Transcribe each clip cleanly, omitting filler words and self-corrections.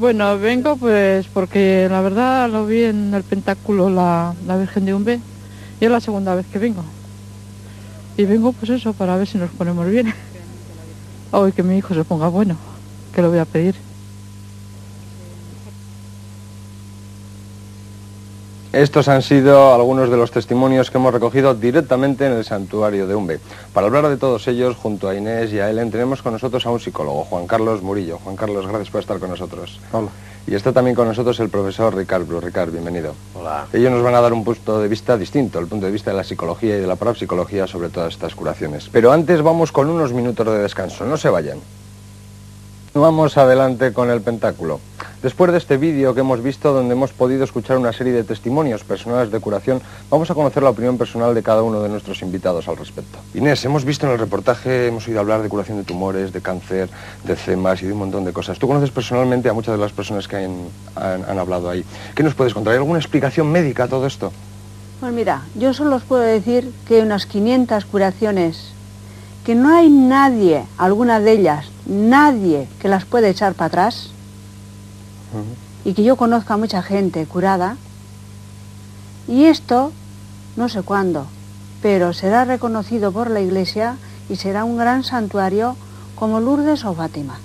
Bueno, vengo pues porque la verdad lo vi en el Pentáculo la Virgen de Umbe y es la segunda vez que vengo. Y vengo pues eso, para ver si nos ponemos bien. Hoy que mi hijo se ponga bueno, que lo voy a pedir. Estos han sido algunos de los testimonios que hemos recogido directamente en el santuario de Umbe. Para hablar de todos ellos, junto a Inés y a Helen, tenemos con nosotros a un psicólogo, Juan Carlos Murillo. Juan Carlos, gracias por estar con nosotros. Hola. Y está también con nosotros el profesor Ricard Bru. Ricard, bienvenido. Hola. Ellos nos van a dar un punto de vista distinto, el punto de vista de la psicología y de la parapsicología sobre todas estas curaciones. Pero antes vamos con unos minutos de descanso, no se vayan. Vamos adelante con el Pentáculo. Después de este vídeo que hemos visto, donde hemos podido escuchar una serie de testimonios personales de curación, vamos a conocer la opinión personal de cada uno de nuestros invitados al respecto. Inés, hemos visto en el reportaje, hemos oído hablar de curación de tumores, de cáncer, de eczemas y de un montón de cosas. Tú conoces personalmente a muchas de las personas que han hablado ahí. ¿Qué nos puedes contar? ¿Hay alguna explicación médica a todo esto? Pues mira, yo solo os puedo decir que hay unas 500 curaciones, que no hay nadie, alguna de ellas, nadie que las pueda echar para atrás, y que yo conozca a mucha gente curada, y esto, no sé cuándo, pero será reconocido por la Iglesia y será un gran santuario como Lourdes o Fátima.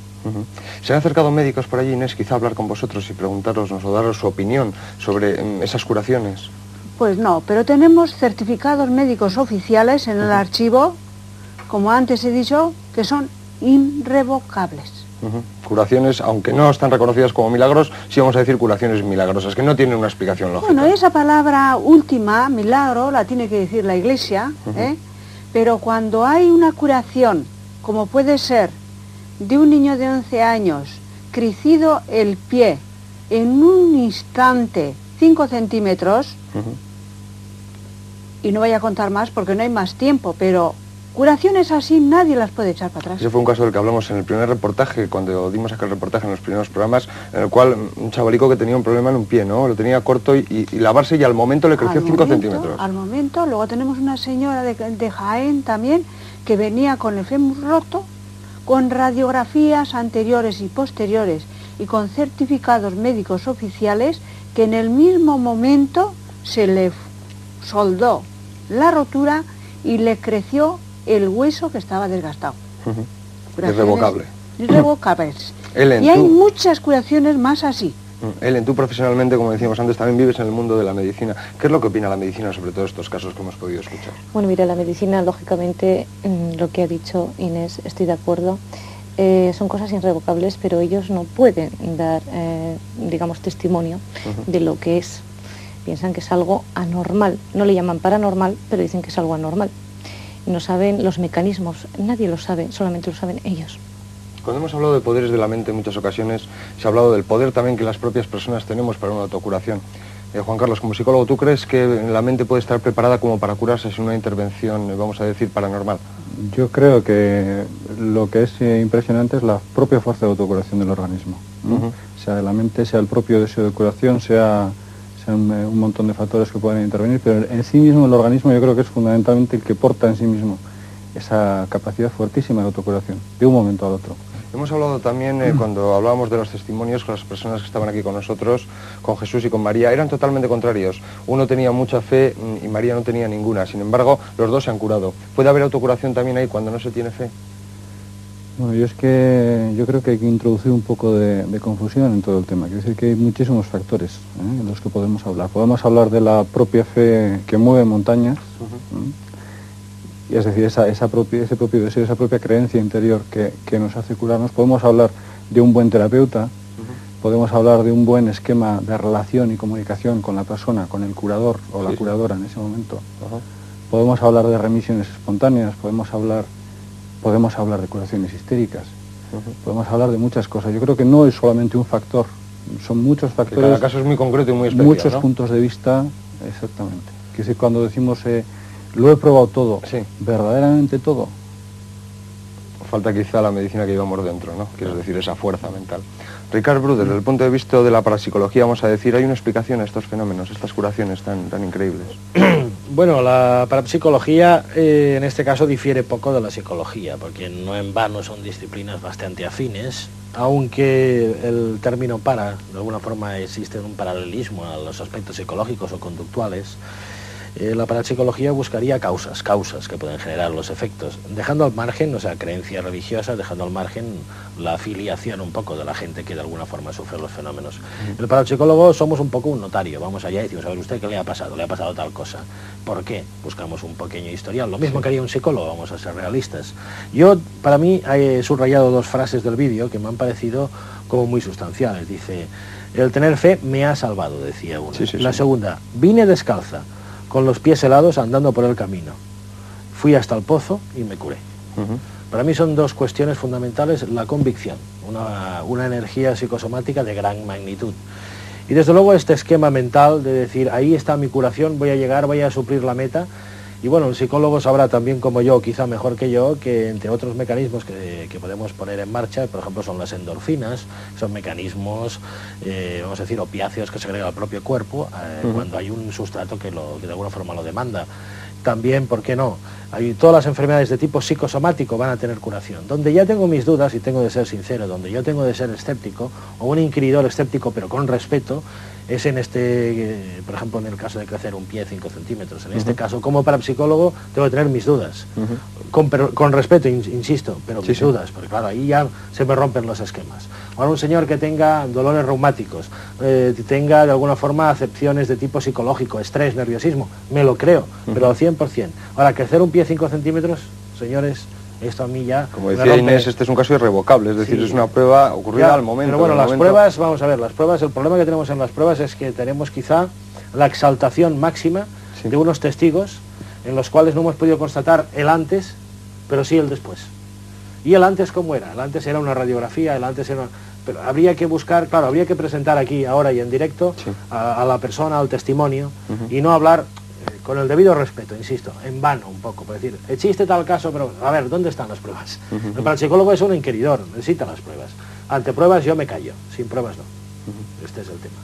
¿Se han acercado médicos por allí, Inés, quizá hablar con vosotros y preguntaros o daros su opinión sobre esas curaciones? Pues no, pero tenemos certificados médicos oficiales en el archivo, como antes he dicho, que son irrevocables. Curaciones, aunque no están reconocidas como milagros, sí vamos a decir curaciones milagrosas, que no tienen una explicación lógica. Bueno, esa palabra última, milagro, la tiene que decir la Iglesia, pero cuando hay una curación, como puede ser de un niño de 11 años, crecido el pie en un instante 5 centímetros, y no voy a contar más porque no hay más tiempo, pero curaciones así nadie las puede echar para atrás. Ese fue un caso del que hablamos en el primer reportaje, cuando dimos aquel reportaje en los primeros programas, en el cual un chavalico que tenía un problema en un pie, ¿no? Lo tenía corto y lavarse y al momento le creció 5 centímetros. Al momento, luego tenemos una señora de Jaén también, que venía con el fémur roto, con radiografías anteriores y posteriores y con certificados médicos oficiales, que en el mismo momento se le soldó la rotura y le creció el hueso que estaba desgastado. Irrevocable. Irrevocables. Helen, y hay muchas curaciones más así. Helen, tú profesionalmente, como decíamos antes, también vives en el mundo de la medicina. ¿Qué es lo que opina la medicina sobre todos estos casos que hemos podido escuchar? Bueno, mira, la medicina, lógicamente, lo que ha dicho Inés, estoy de acuerdo. Son cosas irrevocables, pero ellos no pueden dar, digamos, testimonio de lo que es. Piensan que es algo anormal. No le llaman paranormal, pero dicen que es algo anormal. No saben los mecanismos, nadie lo sabe, solamente lo saben ellos. Cuando hemos hablado de poderes de la mente en muchas ocasiones, se ha hablado del poder también que las propias personas tenemos para una autocuración. Juan Carlos, como psicólogo, ¿tú crees que la mente puede estar preparada como para curarse sin una intervención, vamos a decir, paranormal? Yo creo que lo que es impresionante es la propia fuerza de autocuración del organismo, ¿no? Sea de la mente, sea el propio deseo de curación, sea un montón de factores que pueden intervenir, pero en sí mismo el organismo yo creo que es fundamentalmente el que porta en sí mismo esa capacidad fuertísima de autocuración, de un momento al otro. Hemos hablado también, cuando hablábamos de los testimonios, con las personas que estaban aquí con nosotros, con Jesús y con María, eran totalmente contrarios. Uno tenía mucha fe y María no tenía ninguna. Sin embargo, los dos se han curado. ¿Puede haber autocuración también ahí cuando no se tiene fe? Bueno, yo creo que hay que introducir un poco de confusión en todo el tema. Quiero decir que hay muchísimos factores en los que podemos hablar. Podemos hablar de la propia fe que mueve montañas, y es decir, ese propio deseo, esa propia creencia interior que nos hace curarnos. Podemos hablar de un buen terapeuta, podemos hablar de un buen esquema de relación y comunicación con la persona, con el curador o la curadora en ese momento. Podemos hablar de remisiones espontáneas, podemos hablar de curaciones histéricas, podemos hablar de muchas cosas. Yo creo que no es solamente un factor, son muchos factores. Cada caso es muy concreto y muy especial, muchos ¿no? puntos de vista, exactamente. Quiero decir, cuando decimos lo he probado todo, verdaderamente todo. Falta quizá la medicina que llevamos dentro, ¿no? Quiero decir, esa fuerza mental. Ricard Bru, desde el punto de vista de la parapsicología, vamos a decir, ¿hay una explicación a estos fenómenos, estas curaciones tan increíbles? Bueno, la parapsicología en este caso difiere poco de la psicología, porque no en vano son disciplinas bastante afines, aunque el término para, de alguna forma existe un paralelismo a los aspectos psicológicos o conductuales. La parapsicología buscaría causas que pueden generar los efectos, dejando al margen, o sea, creencias religiosas, dejando al margen la afiliación un poco de la gente que de alguna forma sufre los fenómenos. El parapsicólogo somos un poco un notario, vamos allá y decimos, a ver, ¿usted qué le ha pasado? Le ha pasado tal cosa. ¿Por qué? Buscamos un pequeño historial, lo mismo que haría un psicólogo, vamos a ser realistas. Yo, para mí, he subrayado dos frases del vídeo que me han parecido como muy sustanciales. Dice, el tener fe me ha salvado, decía uno. La segunda, vine descalza, con los pies helados andando por el camino. Fui hasta el pozo y me curé. Para mí son dos cuestiones fundamentales, la convicción, una energía psicosomática de gran magnitud. Y desde luego este esquema mental de decir, ahí está mi curación, voy a llegar, voy a suplir la meta. Y bueno, el psicólogo sabrá también como yo, quizá mejor que yo, que entre otros mecanismos que podemos poner en marcha, por ejemplo, son las endorfinas, son mecanismos, vamos a decir, opiáceos que se agregan al propio cuerpo cuando hay un sustrato que de alguna forma lo demanda. También, ¿por qué no? Todas las enfermedades de tipo psicosomático van a tener curación. Donde ya tengo mis dudas, y tengo de ser sincero, donde yo tengo de ser escéptico, o un inquiridor escéptico pero con respeto, es en por ejemplo, en el caso de crecer un pie 5 centímetros. En este caso, como parapsicólogo, tengo que tener mis dudas. Con respeto, insisto, pero mis dudas, porque claro, ahí ya se me rompen los esquemas. Ahora un señor que tenga dolores reumáticos, tenga de alguna forma acepciones de tipo psicológico, estrés, nerviosismo, me lo creo, pero al 100%. Ahora, crecer un pie 5 centímetros, señores, esto a mí ya... Como decía Inés, este es un caso irrevocable, es decir, es una prueba ocurrida al momento. Pero bueno, las pruebas, vamos a ver, las pruebas, el problema que tenemos en las pruebas es que tenemos quizá la exaltación máxima de unos testigos en los cuales no hemos podido constatar el antes, pero sí el después. ¿Y el antes cómo era? El antes era una radiografía, el antes era... Pero habría que buscar, claro, habría que presentar aquí, ahora y en directo, a la persona, al testimonio, y no hablar... con el debido respeto, insisto, en vano un poco, por decir, existe tal caso, pero a ver, ¿dónde están las pruebas? El parapsicólogo es un inquiridor, necesita las pruebas. Ante pruebas yo me callo, sin pruebas no. Este es el tema.